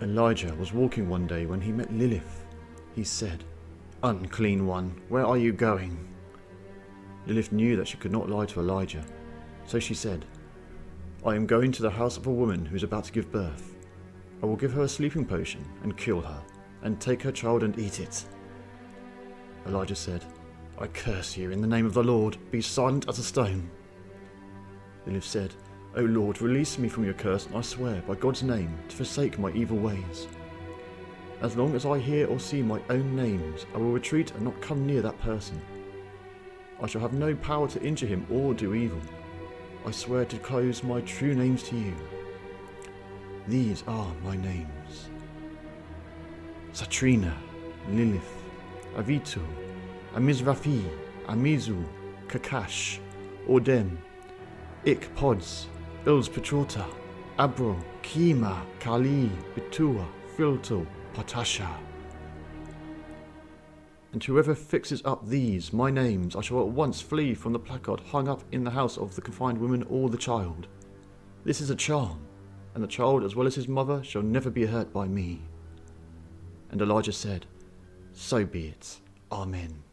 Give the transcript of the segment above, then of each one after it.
Elijah was walking one day when he met Lilith. He said, "Unclean one, where are you going?" Lilith knew that she could not lie to Elijah, so she said, "I am going to the house of a woman who is about to give birth. I will give her a sleeping potion and kill her, and take her child and eat it." Elijah said, "I curse you in the name of the Lord, be silent as a stone." Lilith said, "O Lord, release me from your curse, and I swear by God's name to forsake my evil ways. As long as I hear or see my own names, I will retreat and not come near that person. I shall have no power to injure him or do evil. I swear to close my true names to you. These are my names: Satrina, Lilith, Avitu, Amizrafi, Amizu, Kakash, Ordem, Ikpods, Ilspetrota, Abro, Kima, Kali, Bitua, Filto, Patasha. And whoever fixes up these, my names, I shall at once flee from the placard hung up in the house of the confined woman or the child. This is a charm, and the child as well as his mother shall never be hurt by me." And Elijah said, "So be it. Amen."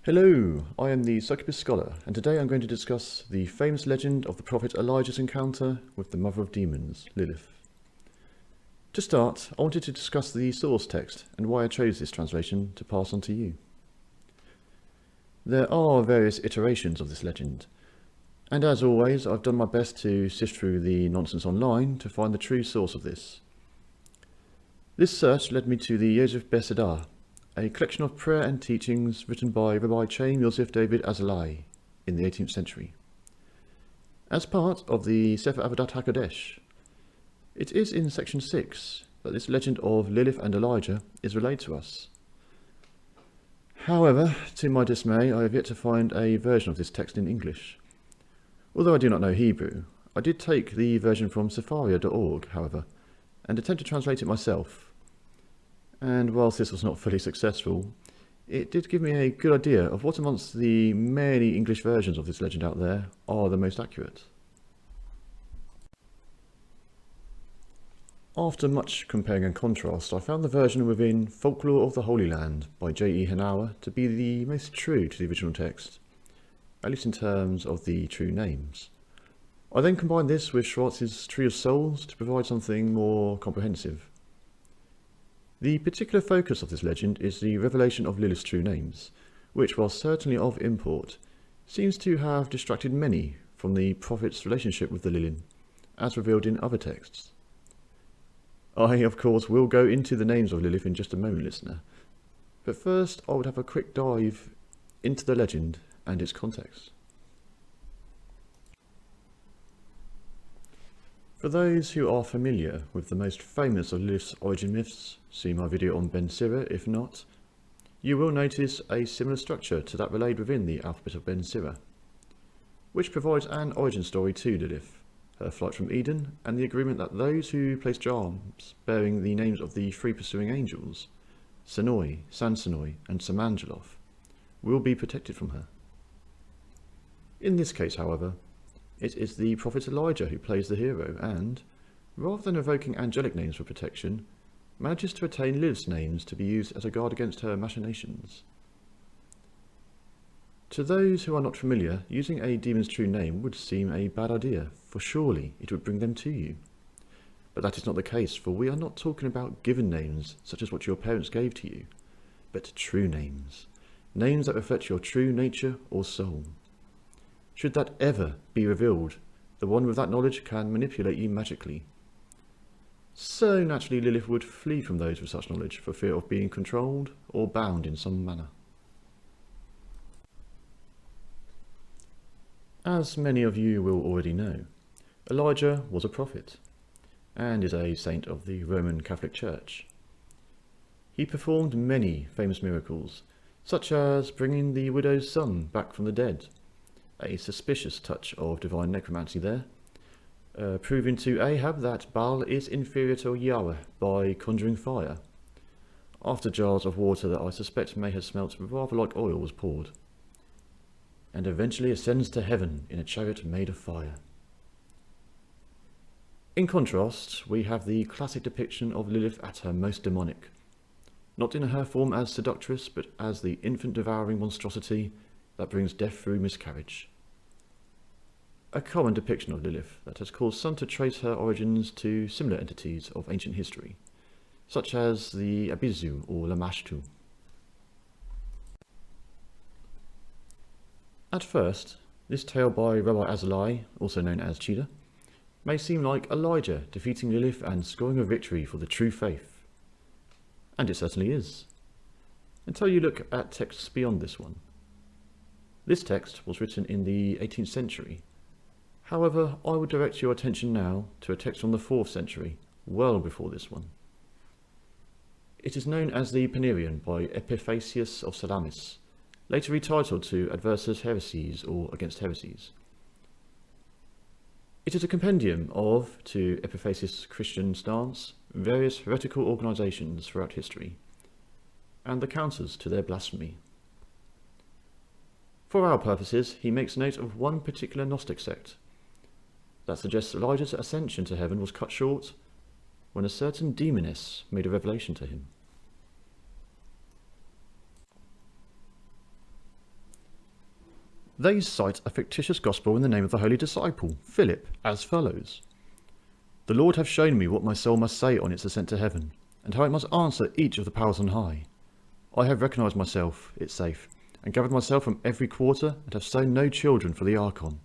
Hello, I am the Succubus Scholar, and today I'm going to discuss the famous legend of the prophet Elijah's encounter with the mother of demons, Lilith. To start, I wanted to discuss the source text and why I chose this translation to pass on to you. There are various iterations of this legend, and as always I've done my best to sift through the nonsense online to find the true source of this. This search led me to the Yosef Besedah, a collection of prayer and teachings written by Rabbi Chaim Yosef David Azalai in the 18th century, as part of the Sefer Avodat HaKodesh. It is in section 6 that this legend of Lilith and Elijah is relayed to us. However, to my dismay, I have yet to find a version of this text in English. Although I do not know Hebrew, I did take the version from Sefaria.org, however, and attempt to translate it myself. And whilst this was not fully successful, it did give me a good idea of what amongst the many English versions of this legend out there are the most accurate. After much comparing and contrast, I found the version within Folklore of the Holy Land by J.E. Hanauer to be the most true to the original text, at least in terms of the true names. I then combined this with Schwartz's Tree of Souls to provide something more comprehensive. The particular focus of this legend is the revelation of Lilith's true names, which, while certainly of import, seems to have distracted many from the prophet's relationship with the Lilith, as revealed in other texts. I, of course, will go into the names of Lilith in just a moment, listener, but first I would have a quick dive into the legend and its context. For those who are familiar with the most famous of Lilith's origin myths, see my video on Ben Sira if not, you will notice a similar structure to that relayed within the alphabet of Ben Sira, which provides an origin story to Lilith, her flight from Eden, and the agreement that those who place charms bearing the names of the three pursuing angels, Senoi, Sansenoi and Samangeloth, will be protected from her. In this case, however, it is the prophet Elijah who plays the hero and, rather than evoking angelic names for protection, manages to attain Lilith's names to be used as a guard against her machinations. To those who are not familiar, using a demon's true name would seem a bad idea, for surely it would bring them to you. But that is not the case, for we are not talking about given names such as what your parents gave to you, but true names, names that reflect your true nature or soul. Should that ever be revealed, the one with that knowledge can manipulate you magically. So naturally Lilith would flee from those with such knowledge for fear of being controlled or bound in some manner. As many of you will already know, Elijah was a prophet, and is a saint of the Roman Catholic Church. He performed many famous miracles, such as bringing the widow's son back from the dead, a suspicious touch of divine necromancy there, proving to Ahab that Baal is inferior to Yahweh by conjuring fire, after jars of water that I suspect may have smelt rather like oil was poured, and eventually ascends to heaven in a chariot made of fire. In contrast, we have the classic depiction of Lilith at her most demonic, not in her form as seductress, but as the infant-devouring monstrosity that brings death through miscarriage. A common depiction of Lilith that has caused some to trace her origins to similar entities of ancient history, such as the Abizu or Lamashtu. At first, this tale by Rabbi Azalai, also known as Cheetah, may seem like Elijah defeating Lilith and scoring a victory for the true faith. And it certainly is, until you look at texts beyond this one. This text was written in the 18th century. However, I would direct your attention now to a text from the 4th century, well before this one. It is known as the Panirion by Epiphasius of Salamis, later retitled to Adversus Heresies or Against Heresies. It is a compendium of, to Epiphasius' Christian stance, various heretical organisations throughout history, and the counters to their blasphemy. For our purposes, he makes note of one particular Gnostic sect that suggests Elijah's ascension to heaven was cut short when a certain demoness made a revelation to him. They cite a fictitious gospel in the name of the holy disciple, Philip, as follows. The Lord hath shown me what my soul must say on its ascent to heaven, and how it must answer each of the powers on high. I have recognised myself, it's safe, and gathered myself from every quarter, and have sown no children for the Archon.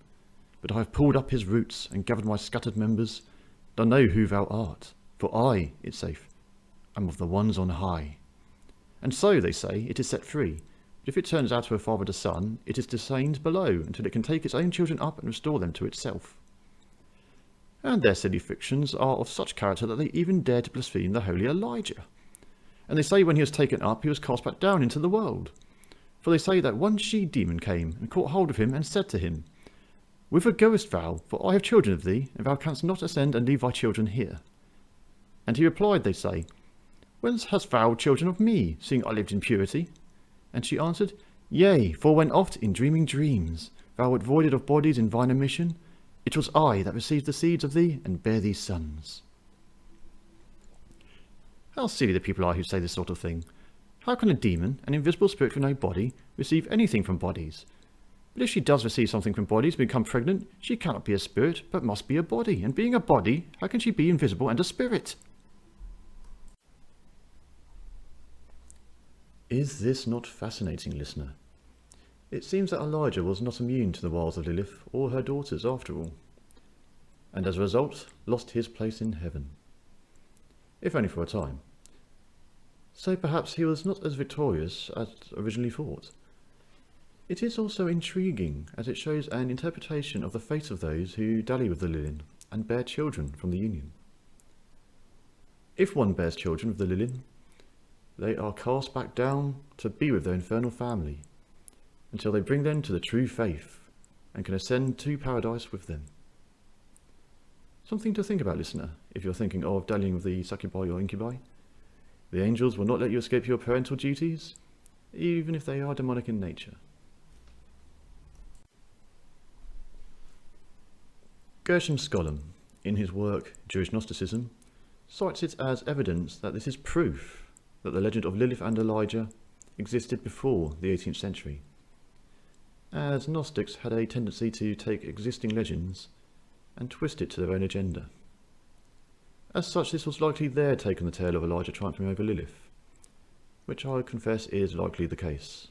But I have pulled up his roots, and gathered my scattered members, and I know who thou art, for I, it's safe, am of the ones on high. And so, they say, it is set free. But if it turns out to have fathered a son, it is detained below until it can take its own children up and restore them to itself. And their silly fictions are of such character that they even dare to blaspheme the holy Elijah. And they say when he was taken up, he was cast back down into the world. For they say that one she-demon came and caught hold of him and said to him, Whither goest thou? For I have children of thee, and thou canst not ascend and leave thy children here. And he replied, they say, Whence hast thou children of me, seeing I lived in purity? And she answered, Yea, for when oft in dreaming dreams thou wert voided of bodies in thine emission, it was I that received the seeds of thee and bare thee sons. How silly the people are who say this sort of thing. How can a demon, an invisible spirit with no body, receive anything from bodies? But if she does receive something from bodies and become pregnant, she cannot be a spirit, but must be a body. And being a body, how can she be invisible and a spirit? Is this not fascinating, listener? It seems that Elijah was not immune to the wiles of Lilith or her daughters after all, and as a result lost his place in heaven, if only for a time. So perhaps he was not as victorious as originally thought. It is also intriguing, as it shows an interpretation of the fate of those who dally with the Lilin and bear children from the union. If one bears children with the Lilin, they are cast back down to be with their infernal family, until they bring them to the true faith, and can ascend to paradise with them. Something to think about, listener, if you're thinking of dallying with the succubi or incubi. The angels will not let you escape your parental duties, even if they are demonic in nature. Gershom Scholem, in his work Jewish Gnosticism, cites it as evidence that this is proof that the legend of Lilith and Elijah existed before the 18th century, as Gnostics had a tendency to take existing legends and twist it to their own agenda. As such, this was likely their take on the tale of Elijah triumphing over Lilith, which I confess is likely the case.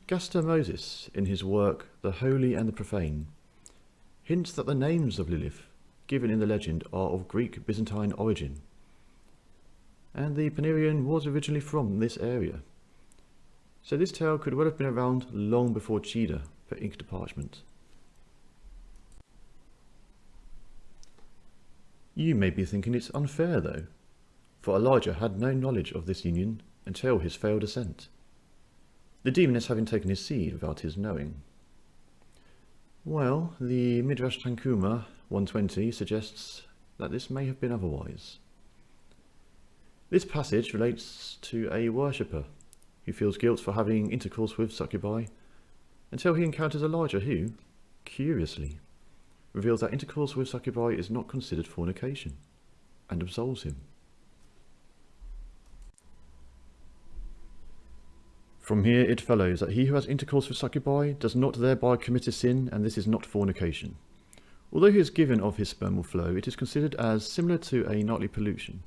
Gaster Moses, in his work The Holy and the Profane, hints that the names of Lilith given in the legend are of Greek-Byzantine origin, and the Panirion was originally from this area, so this tale could well have been around long before Cheetah put ink to parchment. You may be thinking it's unfair though, for Elijah had no knowledge of this union until his failed ascent, the demoness having taken his seed without his knowing. Well, the Midrash Tanchuma 120 suggests that this may have been otherwise. This passage relates to a worshipper who feels guilt for having intercourse with succubi until he encounters Elijah who, curiously, reveals that intercourse with succubi is not considered fornication, and absolves him. From here it follows that he who has intercourse with succubi does not thereby commit a sin, and this is not fornication. Although he is given of his spermal flow, it is considered as similar to a nightly pollution.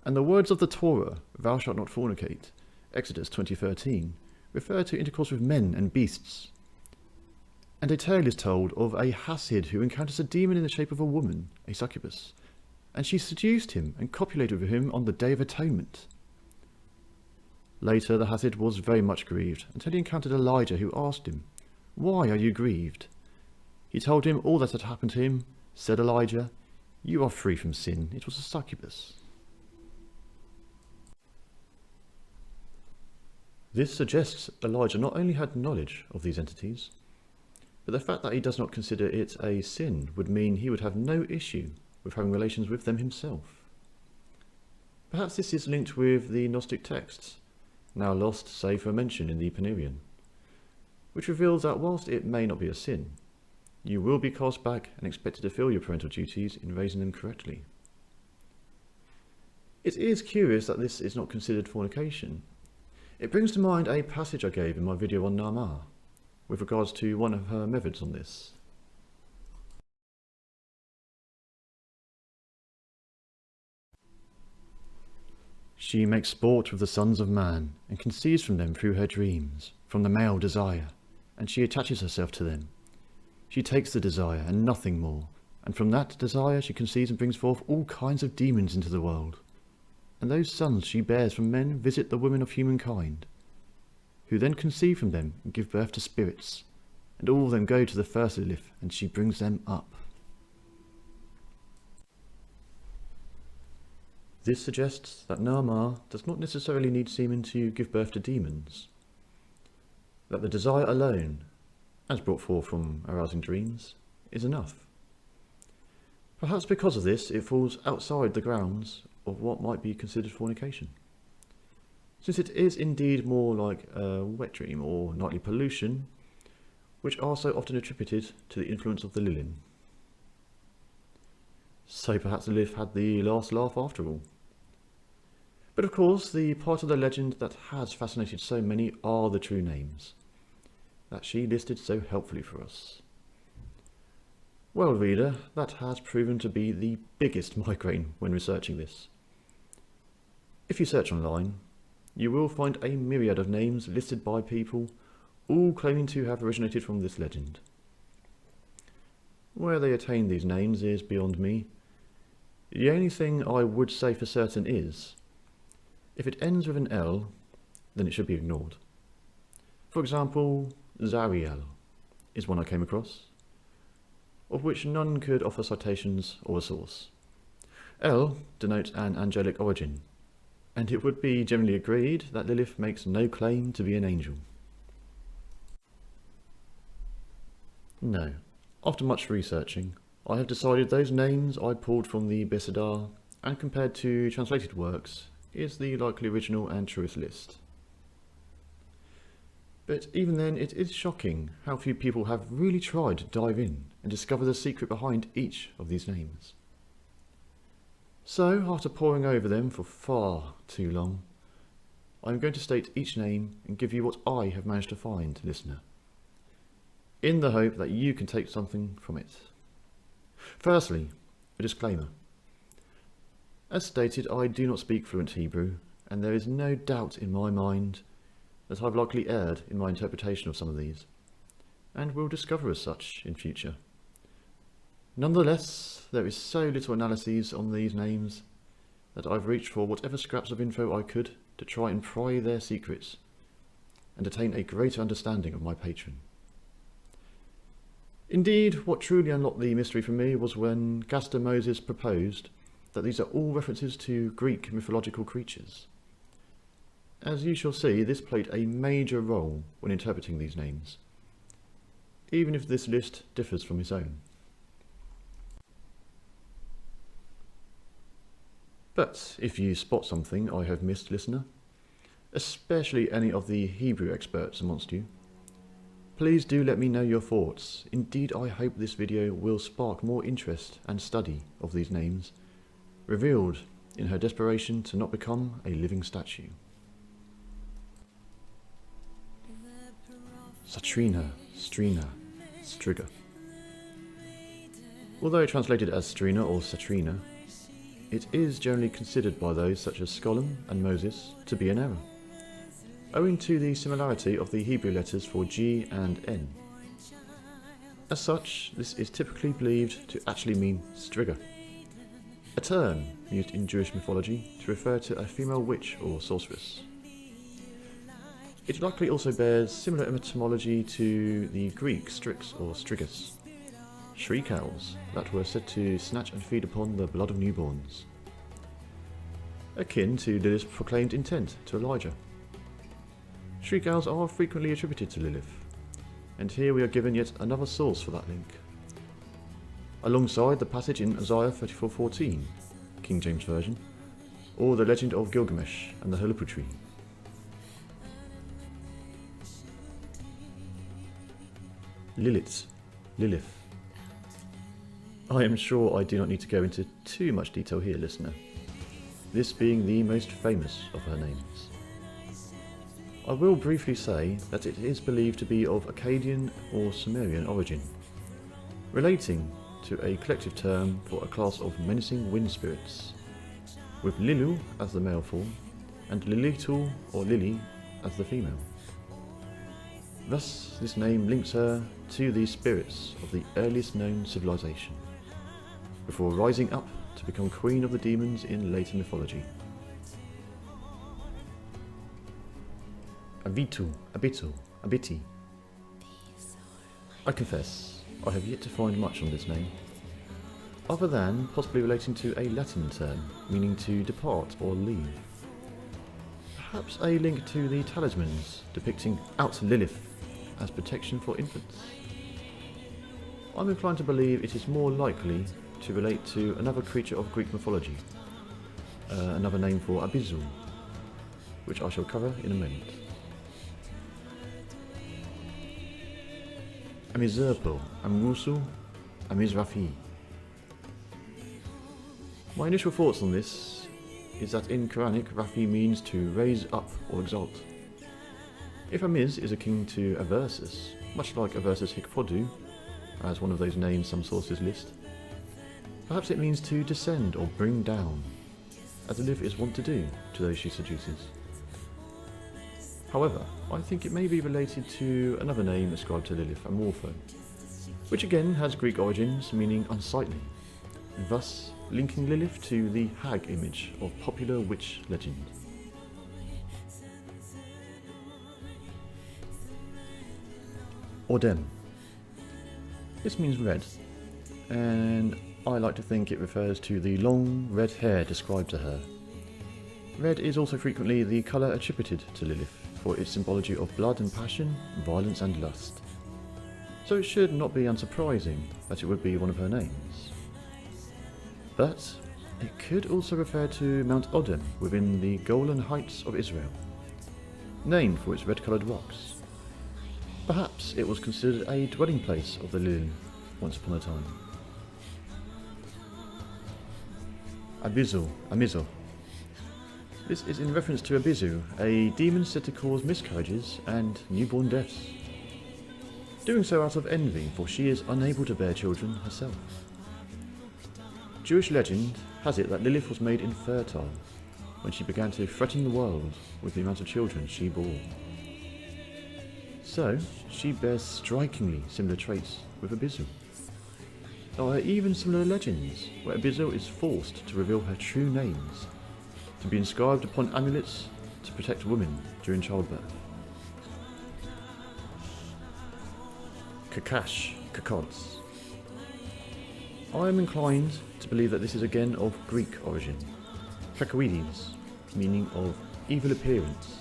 And the words of the Torah, "Thou shalt not fornicate," Exodus 20:13, refer to intercourse with men and beasts. And a tale is told of a Hasid who encounters a demon in the shape of a woman, a succubus, and she seduced him and copulated with him on the Day of Atonement. Later the Hasid was very much grieved until he encountered Elijah, who asked him, "Why are you grieved?" He told him all that had happened to him. Said Elijah, "You are free from sin, it was a succubus." This suggests Elijah not only had knowledge of these entities, but the fact that he does not consider it a sin would mean he would have no issue with having relations with them himself. Perhaps this is linked with the Gnostic texts, now lost save for mention in the Panirian, which reveals that whilst it may not be a sin, you will be cast back and expected to fulfill your parental duties in raising them correctly. It is curious that this is not considered fornication. It brings to mind a passage I gave in my video on Naamah, with regards to one of her methods on this. She makes sport with the sons of man, and conceives from them through her dreams, from the male desire, and she attaches herself to them. She takes the desire, and nothing more, and from that desire she conceives and brings forth all kinds of demons into the world. And those sons she bears from men visit the women of humankind, who then conceive from them and give birth to spirits, and all of them go to the first Lilith, and she brings them up. This suggests that Naamah does not necessarily need semen to give birth to demons, that the desire alone, as brought forth from arousing dreams, is enough. Perhaps because of this it falls outside the grounds of what might be considered fornication, since it is indeed more like a wet dream or nightly pollution, which are so often attributed to the influence of the Lilith. So perhaps Lilith had the last laugh after all. But of course, the part of the legend that has fascinated so many are the true names that she listed so helpfully for us. Well, reader, that has proven to be the biggest migraine when researching this. If you search online, you will find a myriad of names listed by people, all claiming to have originated from this legend. Where they attain these names is beyond me. The only thing I would say for certain is, if it ends with an L, then it should be ignored. For example, Zariel is one I came across, of which none could offer citations or a source. L denotes an angelic origin, and it would be generally agreed that Lilith makes no claim to be an angel. No, after much researching, I have decided those names I pulled from the Besidar and compared to translated works is the likely original and truest list. But even then, it is shocking how few people have really tried to dive in and discover the secret behind each of these names. So, after poring over them for far too long, I am going to state each name and give you what I have managed to find, listener, in the hope that you can take something from it. Firstly, a disclaimer. As stated, I do not speak fluent Hebrew, and there is no doubt in my mind that I've likely erred in my interpretation of some of these, and will discover as such in future. Nonetheless, there is so little analyses on these names that I've reached for whatever scraps of info I could to try and pry their secrets and attain a greater understanding of my patron. Indeed, what truly unlocked the mystery for me was when Gaster Moses proposed that these are all references to Greek mythological creatures. As you shall see, this played a major role when interpreting these names, even if this list differs from his own. But if you spot something I have missed, listener, especially any of the Hebrew experts amongst you, Please do let me know your thoughts. Indeed, I hope this video will spark more interest and study of these names, revealed in her desperation to not become a living statue. Satrina, Strina, Striga. Although translated as Strina or Satrina, it is generally considered by those such as Skolem and Moses to be an error, owing to the similarity of the Hebrew letters for G and N. As such, this is typically believed to actually mean Striga, a term used in Jewish mythology to refer to a female witch or sorceress. It likely also bears similar etymology to the Greek Strix or Strigus, shriek owls that were said to snatch and feed upon the blood of newborns, akin to Lilith's proclaimed intent to Elijah. Shriek owls are frequently attributed to Lilith, and here we are given yet another source for that link, alongside the passage in Isaiah 34:14, King James Version, or the legend of Gilgamesh and the Huluppu tree. Lilith. I am sure I do not need to go into too much detail here, listener, this being the most famous of her names. I will briefly say that it is believed to be of Akkadian or Sumerian origin, relating to a collective term for a class of menacing wind spirits, with Lilu as the male form and Lilitu or Lily as the female. Thus, this name links her to the spirits of the earliest known civilization, before rising up to become queen of the demons in later mythology. Abiti. I confess, I have yet to find much on this name, other than possibly relating to a Latin term meaning to depart or leave. Perhaps a link to the talismans depicting Out Lilith as protection for infants. I'm inclined to believe it is more likely to relate to another creature of Greek mythology, another name for Abizu, which I shall cover in a moment. Amizerpo, Amrusu, Amizrafi. My initial thoughts on this is that in Quranic, Rafi means to raise up or exalt. If Amiz is akin to Aversus, much like Aversus Hikfodu, as one of those names some sources list, perhaps it means to descend or bring down, as Lilith is wont to do to those she seduces. However, I think it may be related to another name ascribed to Lilith, Amorpho, which again has Greek origins meaning unsightly, thus linking Lilith to the hag image of popular witch legend. Ordem. This means red, and I like to think it refers to the long red hair described to her. Red is also frequently the colour attributed to Lilith for its symbology of blood and passion, violence and lust. So it should not be unsurprising that it would be one of her names. But it could also refer to Mount Odem within the Golan Heights of Israel, named for its red-coloured rocks. Perhaps it was considered a dwelling place of the Lilith once upon a time. Amizo. This is in reference to Abizu, a demon said to cause miscarriages and newborn deaths, doing so out of envy, for she is unable to bear children herself. Jewish legend has it that Lilith was made infertile when she began to threaten the world with the amount of children she bore. So, she bears strikingly similar traits with Abizu. There are even similar legends where Abizu is forced to reveal her true names, to be inscribed upon amulets to protect women during childbirth. Kakods. I am inclined to believe that this is again of Greek origin. Kakoides, meaning of evil appearance.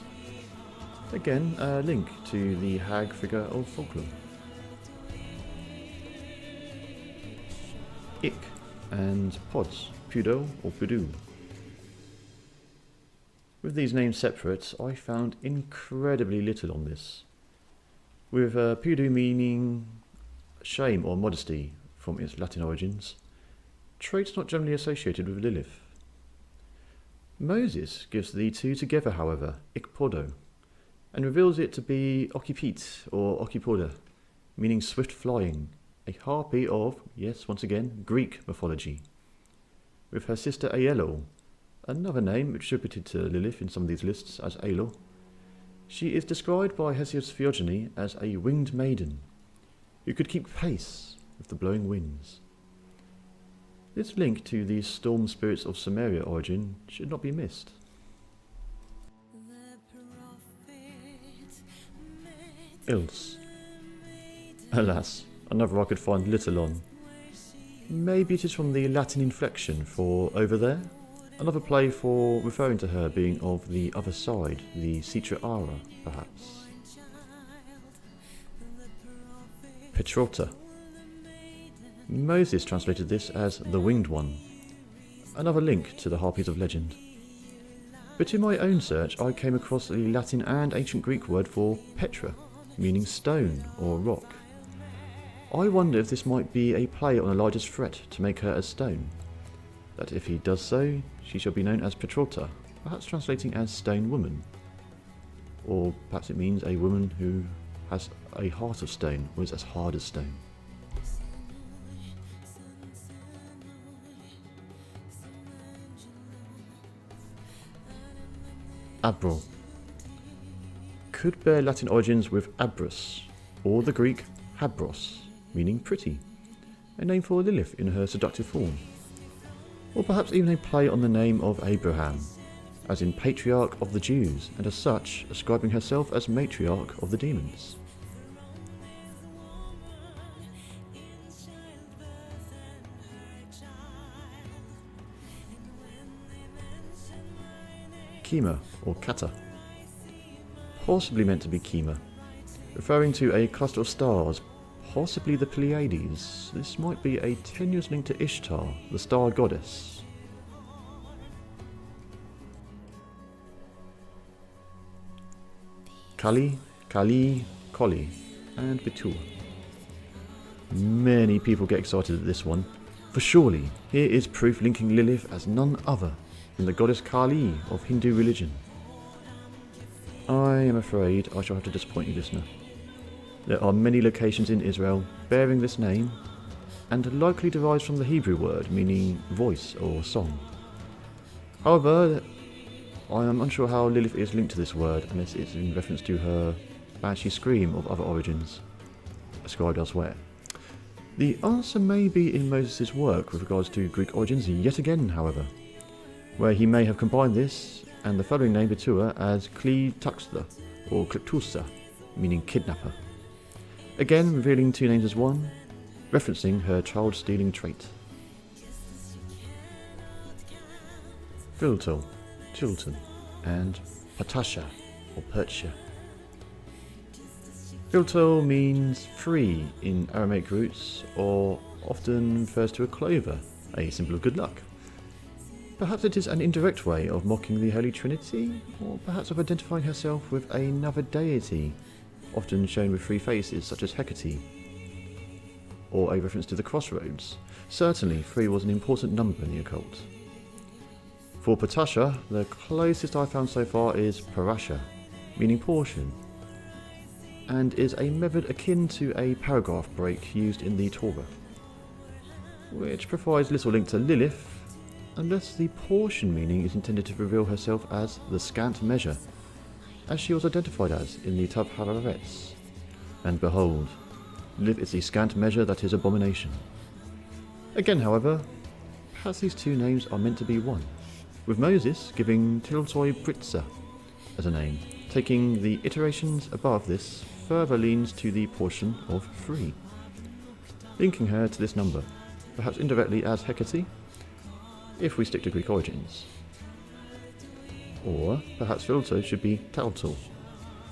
Again, a link to the hag figure of folklore. Ik and Pods, Pudo or Pudu. With these names separate, I found incredibly little on this. with pudu meaning shame or modesty from its Latin origins, traits not generally associated with Lilith. Moses gives the two together, however, ikpodo, and reveals it to be occipit or occipoda, meaning swift flying, a harpy of, yes, once again, Greek mythology. With her sister Aello, another name attributed to Lilith in some of these lists as Aello, she is described by Hesiod's Theogony as a winged maiden, who could keep pace with the blowing winds. This link to the storm spirits of Samaria origin should not be missed. Ilse. Alas, another I could find little on. Maybe it is from the Latin inflection for over there? Another play for referring to her being of the other side, the Citra Ara, perhaps. Petrota. Moses translated this as the Winged One, another link to the Harpies of legend. But in my own search I came across the Latin and ancient Greek word for Petra, meaning stone or rock. I wonder if this might be a play on Elijah's threat to make her as stone, that if he does so, she shall be known as Petrota, perhaps translating as stone woman. Or perhaps it means a woman who has a heart of stone, or is as hard as stone. Abril. Could bear Latin origins with abrus, or the Greek habros, meaning pretty, a name for Lilith in her seductive form. Or perhaps even a play on the name of Abraham, as in patriarch of the Jews, and as such ascribing herself as matriarch of the demons. Kima, or Kata. Possibly meant to be Kima, referring to a cluster of stars, possibly the Pleiades. This might be a tenuous link to Ishtar, the star goddess. Kali, Kali, Koli, and Betul. Many people get excited at this one, for surely here is proof linking Lilith as none other than the goddess Kali of Hindu religion. I am afraid I shall have to disappoint you, listener. There are many locations in Israel bearing this name, and likely derives from the Hebrew word meaning voice or song. However, I am unsure how Lilith is linked to this word unless it's in reference to her banshee scream of other origins, ascribed elsewhere. The answer may be in Moses' work with regards to Greek origins yet again, however, where he may have combined this and the following name Betua as Kli-Tuxtha or Kliptusa, meaning kidnapper. Again revealing two names as one, referencing her child-stealing trait. Filtel, Chilton, and Patasha or Pertia. Filtel means free in Aramaic roots, or often refers to a clover, a symbol of good luck. Perhaps it is an indirect way of mocking the Holy Trinity, or perhaps of identifying herself with another deity, often shown with three faces such as Hecate, or a reference to the crossroads. Certainly 3 was an important number in the occult. For Patasha, the closest I found so far is Parasha, meaning portion, and is a method akin to a paragraph break used in the Torah, which provides little link to Lilith, unless the portion meaning is intended to reveal herself as the scant measure, as she was identified as in the Tav Haaretz. And behold, Lilith is the scant measure that is abomination. Again, however, perhaps these two names are meant to be one, with Moses giving Tiltoi Britza as a name, taking the iterations above this further leans to the portion of 3, linking her to this number, perhaps indirectly as Hecate, if we stick to Greek origins. Or perhaps Filto should be Taltal,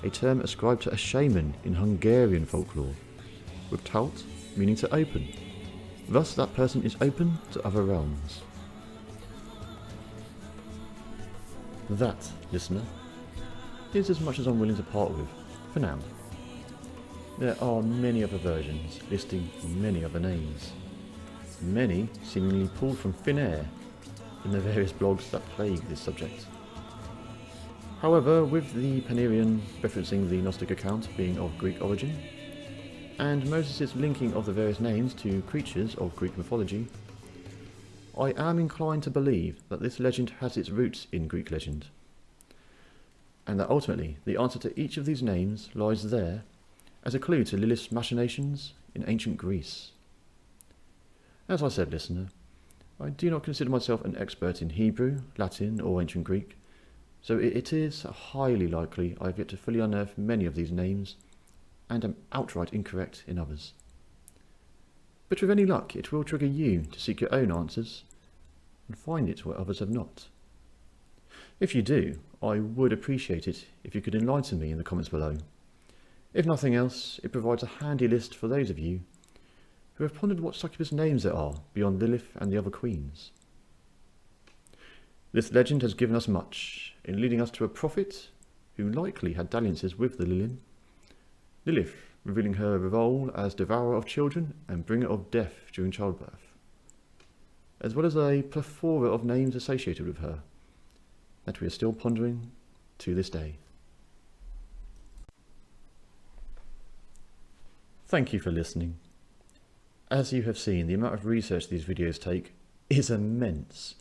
a term ascribed to a shaman in Hungarian folklore, with Talt meaning to open. Thus that person is open to other realms. That, listener, is as much as I'm willing to part with, for now. There are many other versions listing many other names, many seemingly pulled from thin air in the various blogs that plague this subject. However, with the Panarian referencing the Gnostic account being of Greek origin, and Moses' linking of the various names to creatures of Greek mythology, I am inclined to believe that this legend has its roots in Greek legend, and that ultimately the answer to each of these names lies there as a clue to Lilith's machinations in ancient Greece. As I said, listener, I do not consider myself an expert in Hebrew, Latin or ancient Greek, so it is highly likely I have yet to fully unearth many of these names and am outright incorrect in others. But with any luck, it will trigger you to seek your own answers and find it where others have not. If you do, I would appreciate it if you could enlighten me in the comments below. If nothing else, it provides a handy list for those of you who have pondered what succubus names there are beyond Lilith and the other queens. This legend has given us much, in leading us to a prophet who likely had dalliances with the Lilith, Lilith revealing her role as devourer of children and bringer of death during childbirth, as well as a plethora of names associated with her that we are still pondering to this day. Thank you for listening. As you have seen, the amount of research these videos take is immense,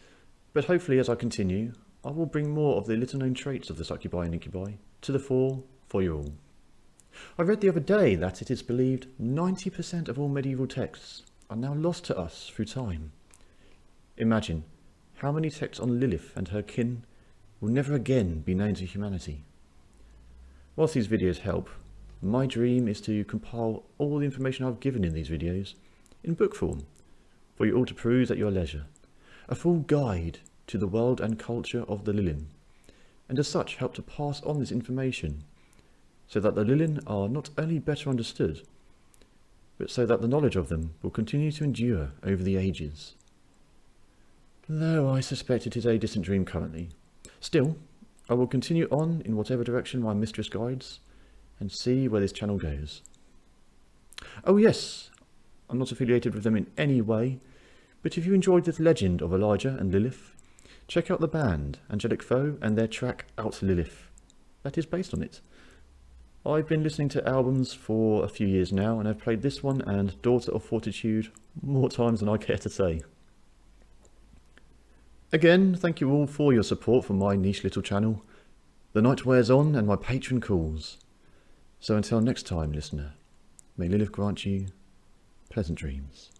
but hopefully as I continue, I will bring more of the little known traits of the succubi and incubi to the fore for you all. I read the other day that it is believed 90% of all medieval texts are now lost to us through time. Imagine how many texts on Lilith and her kin will never again be known to humanity. Whilst these videos help, my dream is to compile all the information I've given in these videos in book form for you all to peruse at your leisure, a full guide to the world and culture of the Lilith, and as such help to pass on this information so that the Lilith are not only better understood, but so that the knowledge of them will continue to endure over the ages. Though I suspect it is a distant dream currently, still, I will continue on in whatever direction my mistress guides, and see where this channel goes. Oh yes, I'm not affiliated with them in any way, but if you enjoyed this legend of Elijah and Lilith, check out the band Angelic Foe and their track Out Lilith, that is based on it. I've been listening to albums for a few years now, and I've played this one and Daughter of Fortitude more times than I care to say. Again, thank you all for your support for my niche little channel. The night wears on and my patron calls. So until next time, listener, may Lilith grant you pleasant dreams.